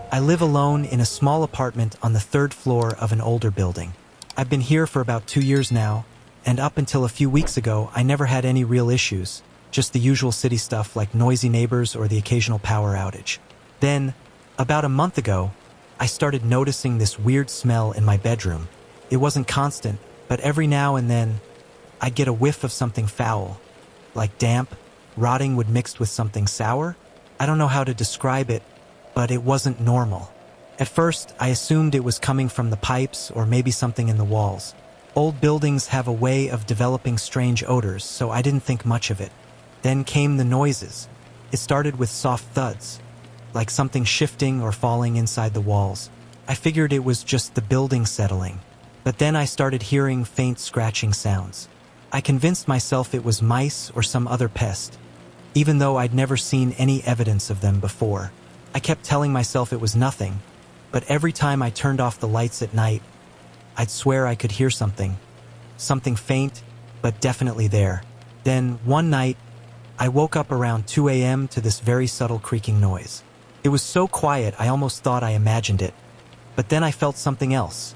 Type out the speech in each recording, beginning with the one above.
I live alone in a small apartment on the third floor of an older building. I've been here for about 2 years now, and up until a few weeks ago, I never had any real issues, just the usual city stuff like noisy neighbors or the occasional power outage. Then, about a month ago, I started noticing this weird smell in my bedroom. It wasn't constant, but every now and then, I'd get a whiff of something foul, like damp, rotting wood mixed with something sour. I don't know how to describe it, but it wasn't normal. At first, I assumed it was coming from the pipes or maybe something in the walls. Old buildings have a way of developing strange odors, so I didn't think much of it. Then came the noises. It started with soft thuds, like something shifting or falling inside the walls. I figured it was just the building settling. But then I started hearing faint scratching sounds. I convinced myself it was mice or some other pest, even though I'd never seen any evidence of them before. I kept telling myself it was nothing, but every time I turned off the lights at night, I'd swear I could hear something. Something faint, but definitely there. Then, one night, I woke up around 2 a.m. to this very subtle creaking noise. It was so quiet I almost thought I imagined it. But then I felt something else.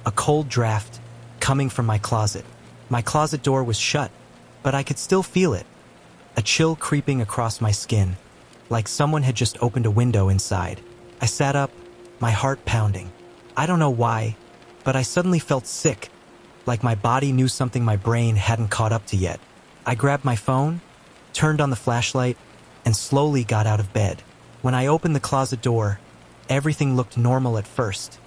A cold draft coming from my closet. My closet door was shut, but I could still feel it. A chill creeping across my skin, like someone had just opened a window inside. I sat up, my heart pounding. I don't know why, but I suddenly felt sick, like my body knew something my brain hadn't caught up to yet. I grabbed my phone, turned on the flashlight, and slowly got out of bed. When I opened the closet door, everything looked normal at first.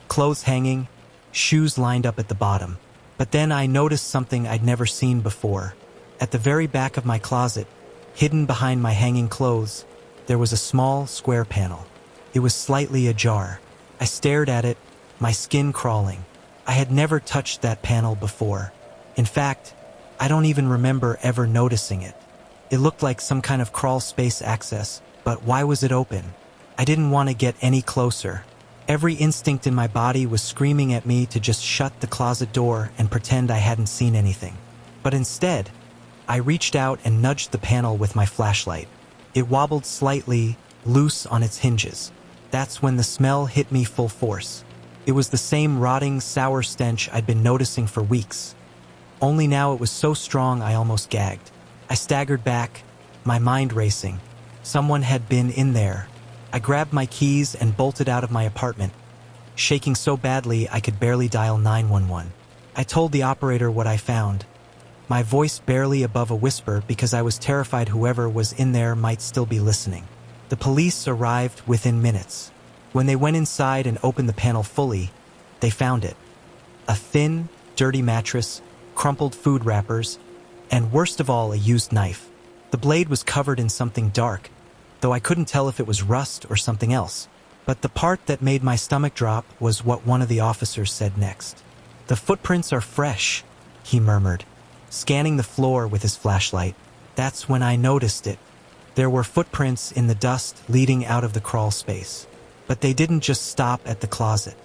Clothes hanging, shoes lined up at the bottom. But then I noticed something I'd never seen before. At the very back of my closet, hidden behind my hanging clothes, there was a small, square panel. It was slightly ajar. I stared at it, my skin crawling. I had never touched that panel before. In fact, I don't even remember ever noticing it. It looked like some kind of crawl space access, but why was it open? I didn't want to get any closer. Every instinct in my body was screaming at me to just shut the closet door and pretend I hadn't seen anything. But instead, I reached out and nudged the panel with my flashlight. It wobbled slightly, loose on its hinges. That's when the smell hit me full force. It was the same rotting, sour stench I'd been noticing for weeks. Only now it was so strong I almost gagged. I staggered back, my mind racing. Someone had been in there. I grabbed my keys and bolted out of my apartment, shaking so badly I could barely dial 911. I told the operator what I found, my voice barely above a whisper because I was terrified whoever was in there might still be listening. The police arrived within minutes. When they went inside and opened the panel fully, they found it. A thin, dirty mattress, crumpled food wrappers, and worst of all, a used knife. The blade was covered in something dark, though I couldn't tell if it was rust or something else. But the part that made my stomach drop was what one of the officers said next. "The footprints are fresh," he murmured, scanning the floor with his flashlight. That's when I noticed it. There were footprints in the dust leading out of the crawl space. But they didn't just stop at the closet.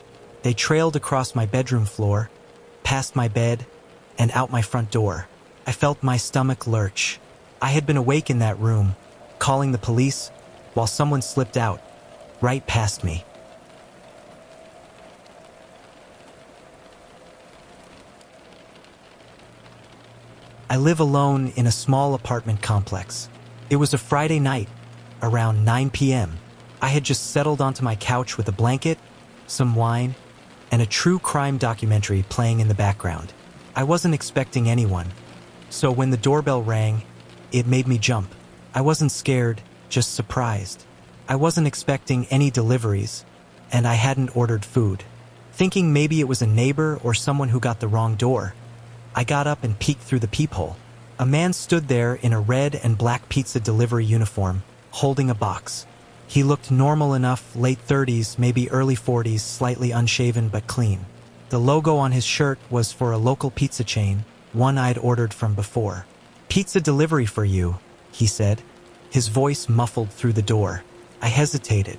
They trailed across my bedroom floor, past my bed, and out my front door. I felt my stomach lurch. I had been awake in that room, calling the police, while someone slipped out, right past me. I live alone in a small apartment complex. It was a Friday night, around 9 p.m. I had just settled onto my couch with a blanket, some wine, and a true crime documentary playing in the background. I wasn't expecting anyone, so when the doorbell rang, it made me jump. I wasn't scared, just surprised. I wasn't expecting any deliveries, and I hadn't ordered food. Thinking maybe it was a neighbor or someone who got the wrong door, I got up and peeked through the peephole. A man stood there in a red and black pizza delivery uniform, holding a box. He looked normal enough, late 30s, maybe early 40s, slightly unshaven but clean. The logo on his shirt was for a local pizza chain, one I'd ordered from before. "Pizza delivery for you," he said, his voice muffled through the door. I hesitated.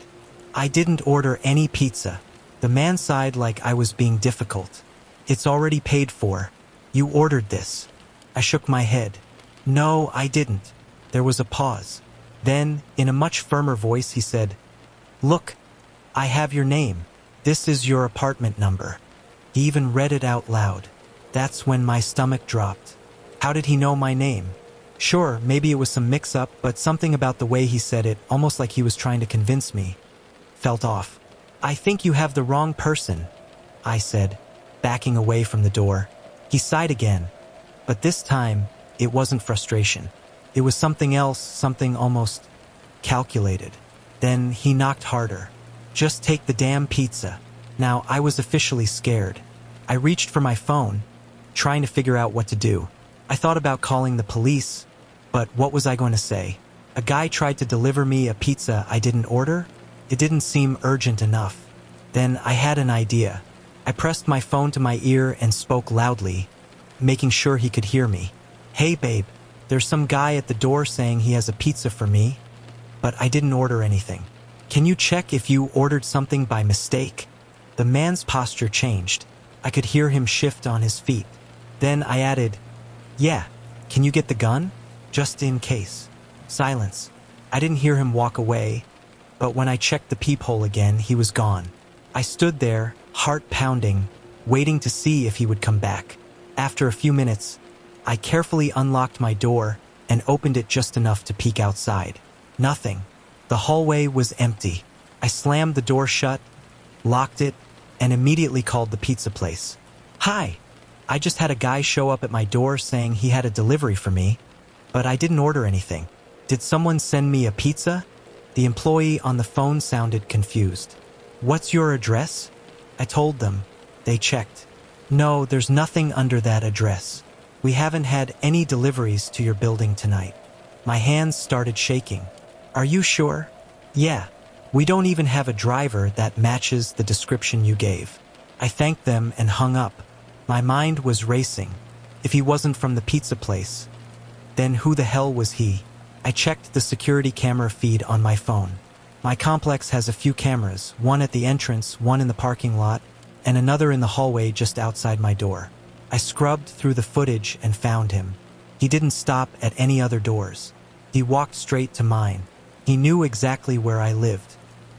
I didn't order any pizza. The man sighed like I was being difficult. "It's already paid for. You ordered this." I shook my head. "No, I didn't." There was a pause. Then, in a much firmer voice, he said, "Look, I have your name. This is your apartment number." He even read it out loud. That's when my stomach dropped. How did he know my name? Sure, maybe it was some mix-up, but something about the way he said it, almost like he was trying to convince me, felt off. "I think you have the wrong person," I said, backing away from the door. He sighed again, but this time, it wasn't frustration. It was something else, something almost calculated. Then he knocked harder. "Just take the damn pizza." Now, I was officially scared. I reached for my phone, trying to figure out what to do. I thought about calling the police, but what was I going to say? A guy tried to deliver me a pizza I didn't order? It didn't seem urgent enough. Then I had an idea. I pressed my phone to my ear and spoke loudly, making sure he could hear me. "Hey babe, there's some guy at the door saying he has a pizza for me, but I didn't order anything. Can you check if you ordered something by mistake?" The man's posture changed. I could hear him shift on his feet. Then I added, "Yeah, can you get the gun? Just in case." Silence. I didn't hear him walk away, but when I checked the peephole again, he was gone. I stood there, heart pounding, waiting to see if he would come back. After a few minutes, I carefully unlocked my door and opened it just enough to peek outside. Nothing. The hallway was empty. I slammed the door shut, locked it, and immediately called the pizza place. "Hi, I just had a guy show up at my door saying he had a delivery for me, but I didn't order anything. Did someone send me a pizza?" The employee on the phone sounded confused. "What's your address?" I told them. They checked. "No, there's nothing under that address. We haven't had any deliveries to your building tonight." My hands started shaking. "Are you sure?" "Yeah. We don't even have a driver that matches the description you gave." I thanked them and hung up. My mind was racing. If he wasn't from the pizza place, then who the hell was he? I checked the security camera feed on my phone. My complex has a few cameras, one at the entrance, one in the parking lot, and another in the hallway just outside my door. I scrubbed through the footage and found him. He didn't stop at any other doors. He walked straight to mine. He knew exactly where I lived.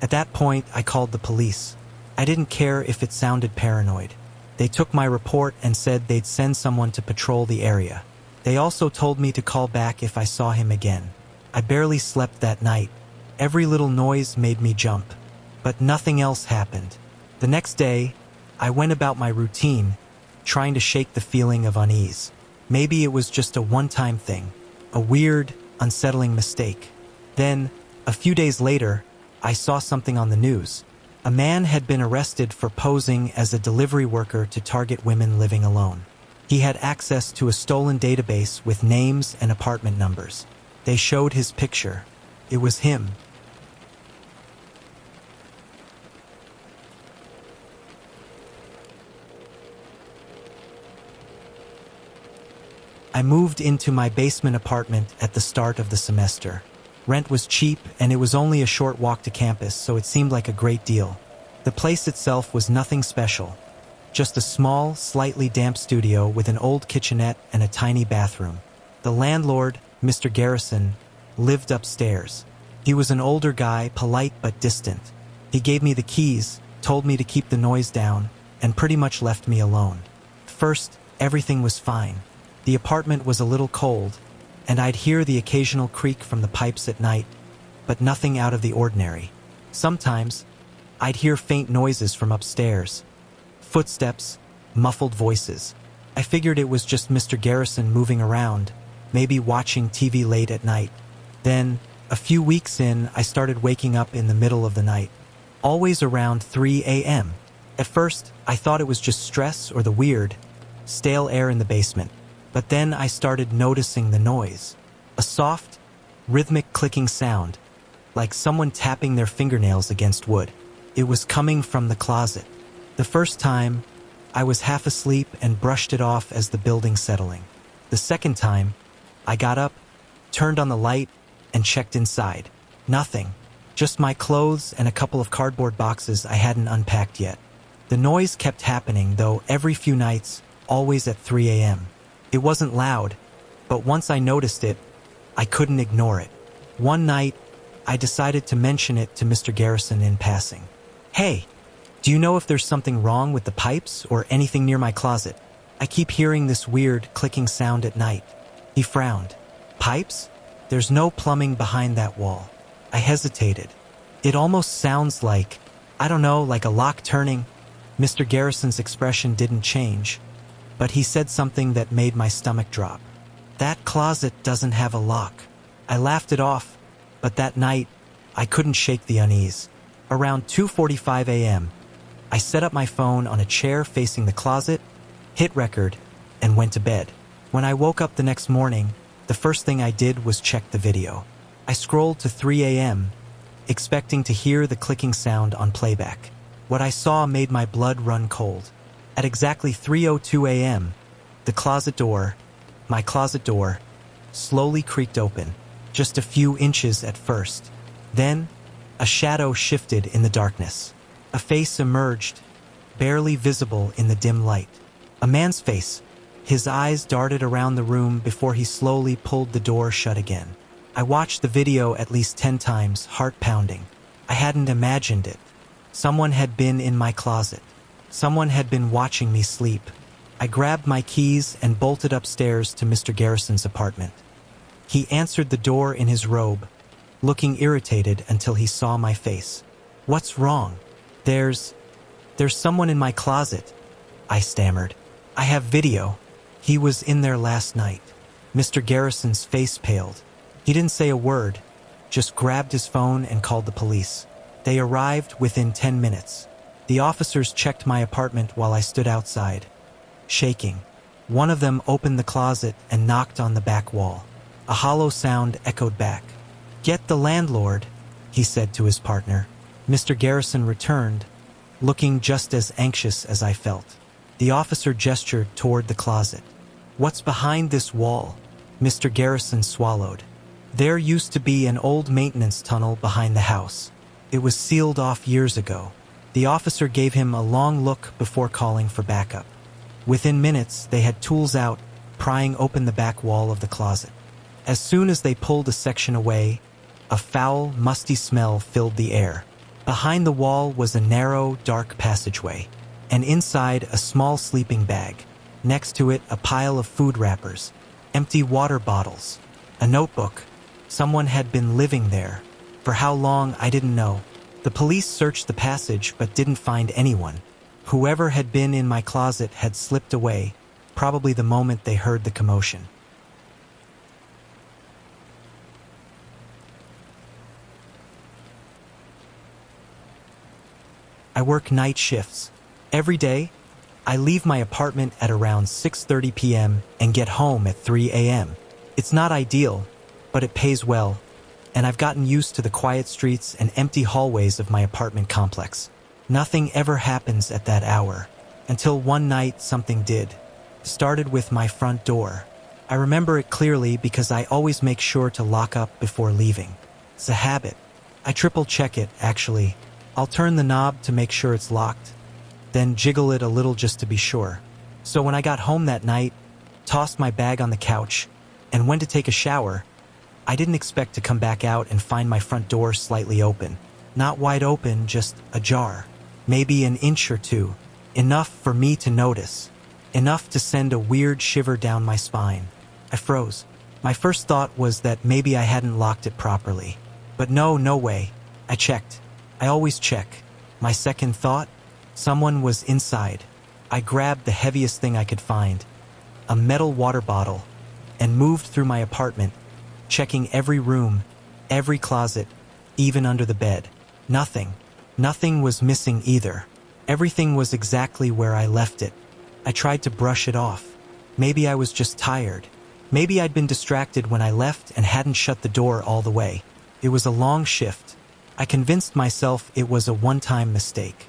At that point, I called the police. I didn't care if it sounded paranoid. They took my report and said they'd send someone to patrol the area. They also told me to call back if I saw him again. I barely slept that night. Every little noise made me jump, but nothing else happened. The next day, I went about my routine, trying to shake the feeling of unease. Maybe it was just a one-time thing, a weird, unsettling mistake. Then, a few days later, I saw something on the news. A man had been arrested for posing as a delivery worker to target women living alone. He had access to a stolen database with names and apartment numbers. They showed his picture. It was him. I moved into my basement apartment at the start of the semester. Rent was cheap, and it was only a short walk to campus, so it seemed like a great deal. The place itself was nothing special, just a small, slightly damp studio with an old kitchenette and a tiny bathroom. The landlord, Mr. Garrison, lived upstairs. He was an older guy, polite but distant. He gave me the keys, told me to keep the noise down, and pretty much left me alone. First, everything was fine. The apartment was a little cold, and I'd hear the occasional creak from the pipes at night, but nothing out of the ordinary. Sometimes, I'd hear faint noises from upstairs. Footsteps, muffled voices. I figured it was just Mr. Garrison moving around, maybe watching TV late at night. Then, a few weeks in, I started waking up in the middle of the night, always around 3 a.m. At first, I thought it was just stress or the weird, stale air in the basement. But then I started noticing the noise. A soft, rhythmic clicking sound, like someone tapping their fingernails against wood. It was coming from the closet. The first time, I was half asleep and brushed it off as the building settling. The second time, I got up, turned on the light, and checked inside. Nothing. Just my clothes and a couple of cardboard boxes I hadn't unpacked yet. The noise kept happening, though, every few nights, always at 3 a.m. It wasn't loud, but once I noticed it, I couldn't ignore it. One night, I decided to mention it to Mr. Garrison in passing. Hey, do you know if there's something wrong with the pipes or anything near my closet? I keep hearing this weird clicking sound at night. He frowned. Pipes? There's no plumbing behind that wall. I hesitated. It almost sounds like, I don't know, like a lock turning. Mr. Garrison's expression didn't change, but he said something that made my stomach drop. That closet doesn't have a lock. I laughed it off, but that night, I couldn't shake the unease. Around 2:45 a.m., I set up my phone on a chair facing the closet, hit record, and went to bed. When I woke up the next morning, the first thing I did was check the video. I scrolled to 3 a.m., expecting to hear the clicking sound on playback. What I saw made my blood run cold. At exactly 3:02 a.m., my closet door, slowly creaked open, just a few inches at first. Then, a shadow shifted in the darkness. A face emerged, barely visible in the dim light. A man's face. His eyes darted around the room before he slowly pulled the door shut again. I watched the video at least 10 times, heart pounding. I hadn't imagined it. Someone had been in my closet. Someone had been watching me sleep. I grabbed my keys and bolted upstairs to Mr. Garrison's apartment. He answered the door in his robe, looking irritated until he saw my face. What's wrong? There's someone in my closet, I stammered. I have video. He was in there last night. Mr. Garrison's face paled. He didn't say a word, just grabbed his phone and called the police. They arrived within 10 minutes. The officers checked my apartment while I stood outside, shaking. One of them opened the closet and knocked on the back wall. A hollow sound echoed back. "Get the landlord," he said to his partner. Mr. Garrison returned, looking just as anxious as I felt. The officer gestured toward the closet. "What's behind this wall?" Mr. Garrison swallowed. There used to be an old maintenance tunnel behind the house. It was sealed off years ago. The officer gave him a long look before calling for backup. Within minutes, they had tools out, prying open the back wall of the closet. As soon as they pulled a section away, a foul, musty smell filled the air. Behind the wall was a narrow, dark passageway, and inside a small sleeping bag. Next to it, a pile of food wrappers, empty water bottles, a notebook. Someone had been living there. For how long, I didn't know. The police searched the passage but didn't find anyone. Whoever had been in my closet had slipped away, probably the moment they heard the commotion. I work night shifts. Every day, I leave my apartment at around 6:30 p.m. and get home at 3 a.m. It's not ideal, but it pays well, and I've gotten used to the quiet streets and empty hallways of my apartment complex. Nothing ever happens at that hour, until one night something did. It started with my front door. I remember it clearly because I always make sure to lock up before leaving. It's a habit. I triple check it, actually. I'll turn the knob to make sure it's locked, then jiggle it a little just to be sure. So when I got home that night, tossed my bag on the couch, and went to take a shower, I didn't expect to come back out and find my front door slightly open. Not wide open, just ajar. Maybe an inch or two. Enough for me to notice. Enough to send a weird shiver down my spine. I froze. My first thought was that maybe I hadn't locked it properly. But no way. I checked. I always check. My second thought? Someone was inside. I grabbed the heaviest thing I could find, a metal water bottle, and moved through my apartment, checking every room, every closet, even under the bed. Nothing. Nothing was missing either. Everything was exactly where I left it. I tried to brush it off. Maybe I was just tired. Maybe I'd been distracted when I left and hadn't shut the door all the way. It was a long shift. I convinced myself it was a one-time mistake.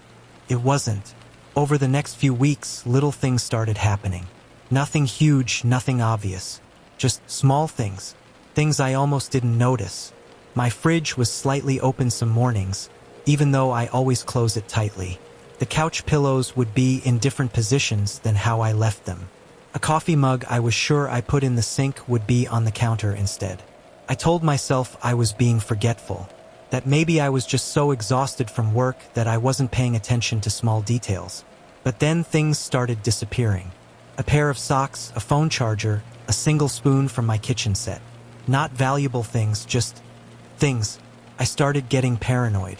It wasn't. Over the next few weeks, little things started happening. Nothing huge, nothing obvious. Just small things. Things I almost didn't notice. My fridge was slightly open some mornings, even though I always close it tightly. The couch pillows would be in different positions than how I left them. A coffee mug I was sure I put in the sink would be on the counter instead. I told myself I was being forgetful. that maybe I was just so exhausted from work that I wasn't paying attention to small details. But then things started disappearing. A pair of socks, a phone charger, a single spoon from my kitchen set. Not valuable things, just things. I started getting paranoid.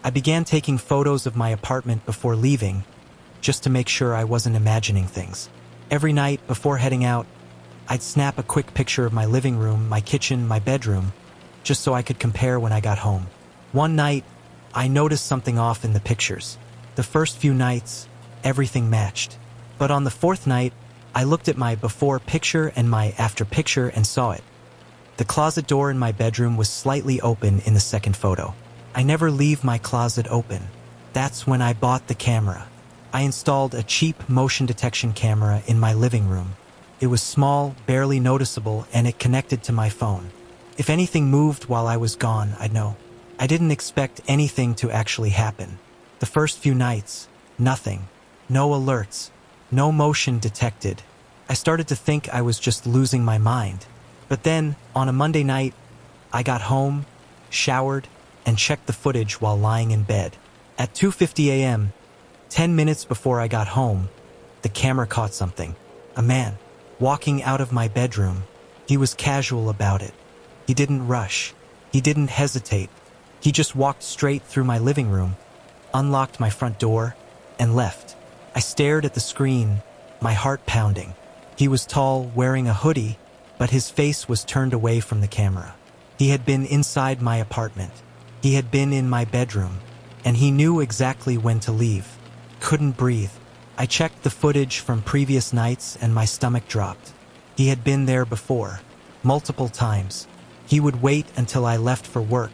I began taking photos of my apartment before leaving, just to make sure I wasn't imagining things. Every night before heading out, I'd snap a quick picture of my living room, my kitchen, my bedroom, just so I could compare when I got home. One night, I noticed something off in the pictures. The first few nights, everything matched. But on the fourth night, I looked at my before picture and my after picture and saw it. The closet door in my bedroom was slightly open in the second photo. I never leave my closet open. That's when I bought the camera. I installed a cheap motion detection camera in my living room. It was small, barely noticeable, and it connected to my phone. If anything moved while I was gone, I'd know. I didn't expect anything to actually happen. The first few nights, nothing. No alerts. No motion detected. I started to think I was just losing my mind. But then, on a Monday night, I got home, showered, and checked the footage while lying in bed. At 2:50 a.m., 10 minutes before I got home, the camera caught something. A man, walking out of my bedroom. He was casual about it. He didn't rush. He didn't hesitate. He just walked straight through my living room, unlocked my front door, and left. I stared at the screen, my heart pounding. He was tall, wearing a hoodie, but his face was turned away from the camera. He had been inside my apartment. He had been in my bedroom, and he knew exactly when to leave. Couldn't breathe. I checked the footage from previous nights and my stomach dropped. He had been there before, multiple times. He would wait until I left for work,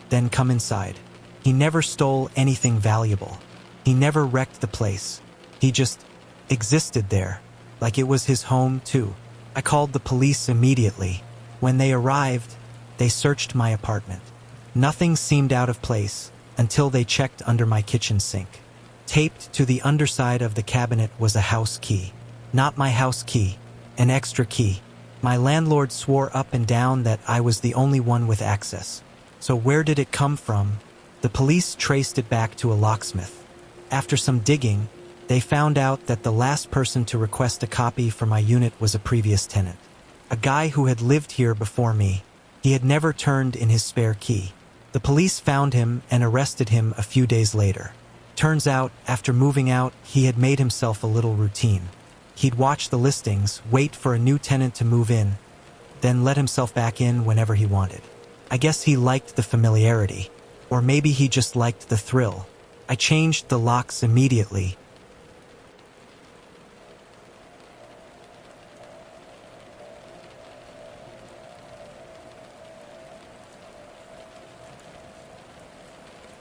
then come inside. He never stole anything valuable. He never wrecked the place. He just existed there, like it was his home too. I called the police immediately. When they arrived, they searched my apartment. Nothing seemed out of place until they checked under my kitchen sink. Taped to the underside of the cabinet was a house key. Not my house key, an extra key. My landlord swore up and down that I was the only one with access. So where did it come from? The police traced it back to a locksmith. After some digging, they found out that the last person to request a copy for my unit was a previous tenant. A guy who had lived here before me. He had never turned in his spare key. The police found him and arrested him a few days later. Turns out, after moving out, he had made himself a little routine. He'd watch the listings, wait for a new tenant to move in, then let himself back in whenever he wanted. I guess he liked the familiarity, or maybe he just liked the thrill. I changed the locks immediately.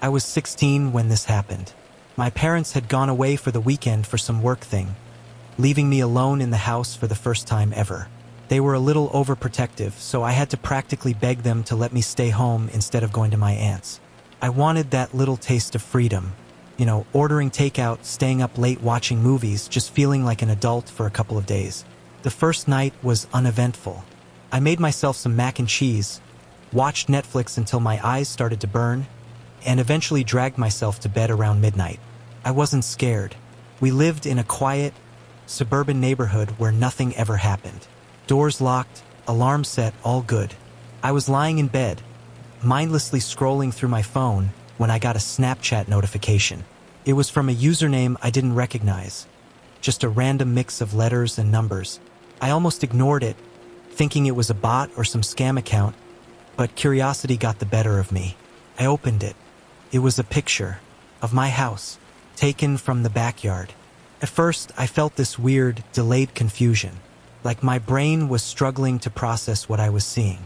I was 16 when this happened. My parents had gone away for the weekend for some work thing, leaving me alone in the house for the first time ever. They were a little overprotective, so I had to practically beg them to let me stay home instead of going to my aunt's. I wanted that little taste of freedom. You know, ordering takeout, staying up late watching movies, just feeling like an adult for a couple of days. The first night was uneventful. I made myself some mac and cheese, watched Netflix until my eyes started to burn, and eventually dragged myself to bed around midnight. I wasn't scared. We lived in a quiet, suburban neighborhood where nothing ever happened. Doors locked, alarm set, all good. I was lying in bed, mindlessly scrolling through my phone when I got a Snapchat notification. It was from a username I didn't recognize, just a random mix of letters and numbers. I almost ignored it, thinking it was a bot or some scam account, but curiosity got the better of me. I opened it. It was a picture of my house, taken from the backyard. At first, I felt this weird, delayed confusion, like my brain was struggling to process what I was seeing.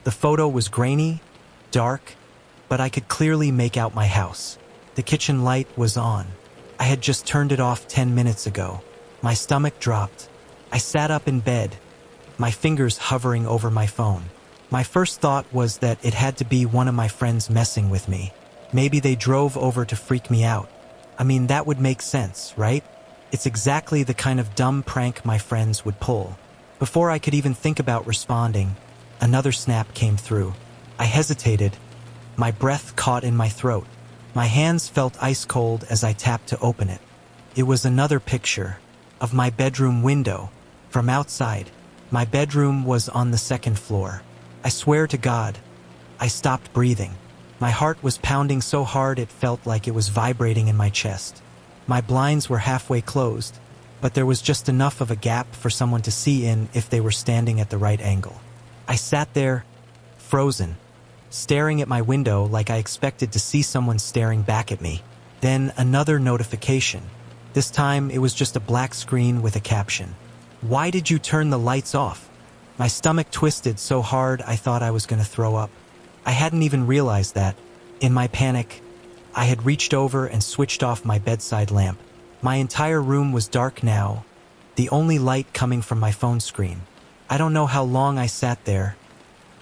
The photo was grainy, dark, but I could clearly make out my house. The kitchen light was on. I had just turned it off 10 minutes ago. My stomach dropped. I sat up in bed, my fingers hovering over my phone. My first thought was that it had to be one of my friends messing with me. Maybe they drove over to freak me out. I mean, that would make sense, right? It's exactly the kind of dumb prank my friends would pull. Before I could even think about responding, another snap came through. I hesitated, My breath caught in my throat. My hands felt ice cold as I tapped to open it. It was another picture of my bedroom window from outside. My bedroom was on the second floor. I swear to God, I stopped breathing. My heart was pounding so hard it felt like it was vibrating in my chest. My blinds were halfway closed, but there was just enough of a gap for someone to see in if they were standing at the right angle. I sat there, frozen, staring at my window like I expected to see someone staring back at me. Then another notification. This time it was just a black screen with a caption. "Why did you turn the lights off?" My stomach twisted so hard I thought I was going to throw up. I hadn't even realized that, in my panic, I had reached over and switched off my bedside lamp. My entire room was dark now, the only light coming from my phone screen. I don't know how long I sat there,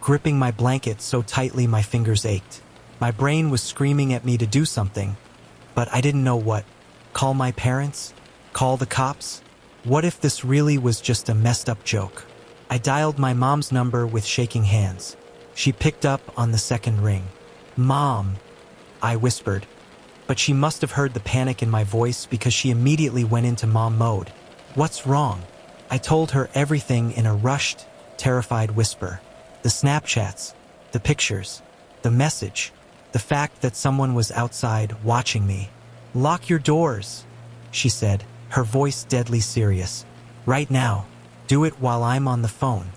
gripping my blanket so tightly my fingers ached. My brain was screaming at me to do something, but I didn't know what. Call my parents? Call the cops? What if this really was just a messed up joke? I dialed my mom's number with shaking hands. She picked up on the second ring. "Mom," I whispered, but she must have heard the panic in my voice because she immediately went into mom mode. "What's wrong?" I told her everything in a rushed, terrified whisper. The Snapchats, the pictures, the message, the fact that someone was outside watching me. "Lock your doors," she said, her voice deadly serious. "Right now. Do it while I'm on the phone.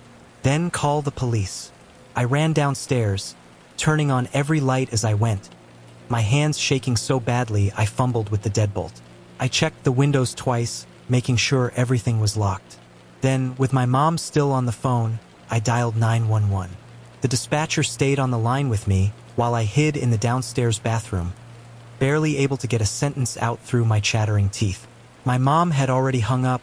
Then call the police." I ran downstairs, turning on every light as I went, my hands shaking so badly I fumbled with the deadbolt. I checked the windows twice, making sure everything was locked. Then, with my mom still on the phone, I dialed 911. The dispatcher stayed on the line with me while I hid in the downstairs bathroom, barely able to get a sentence out through my chattering teeth. My mom had already hung up,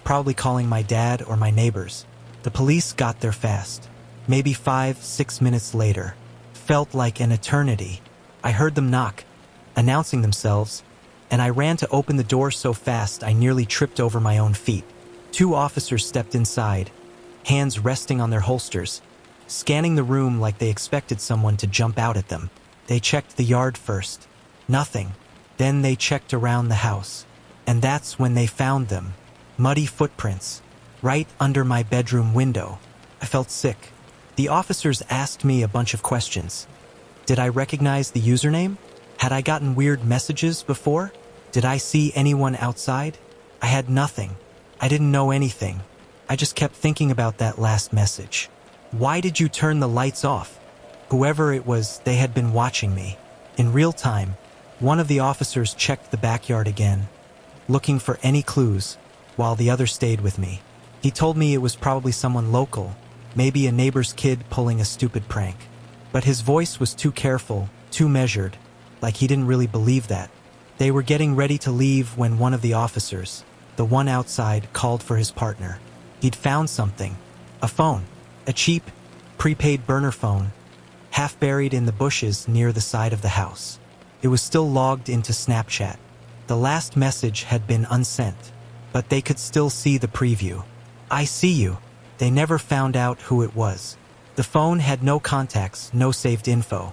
probably calling my dad or my neighbors. The police got there fast. Maybe 5-6 minutes later. Felt like an eternity. I heard them knock, announcing themselves, and I ran to open the door so fast I nearly tripped over my own feet. 2 officers stepped inside, hands resting on their holsters, scanning the room like they expected someone to jump out at them. They checked the yard first. Nothing. Then they checked around the house. And that's when they found them. Muddy footprints, right under my bedroom window. I felt sick. The officers asked me a bunch of questions. Did I recognize the username? Had I gotten weird messages before? Did I see anyone outside? I had nothing. I didn't know anything. I just kept thinking about that last message. Why did you turn the lights off? Whoever it was, they had been watching me. In real time, one of the officers checked the backyard again, looking for any clues, while the other stayed with me. He told me it was probably someone local, maybe a neighbor's kid pulling a stupid prank. But his voice was too careful, too measured, like he didn't really believe that. They were getting ready to leave when one of the officers, the one outside, called for his partner. He'd found something. A phone. A cheap, prepaid burner phone, half buried in the bushes near the side of the house. It was still logged into Snapchat. The last message had been unsent, but they could still see the preview. "I see you." They never found out who it was. The phone had no contacts, no saved info.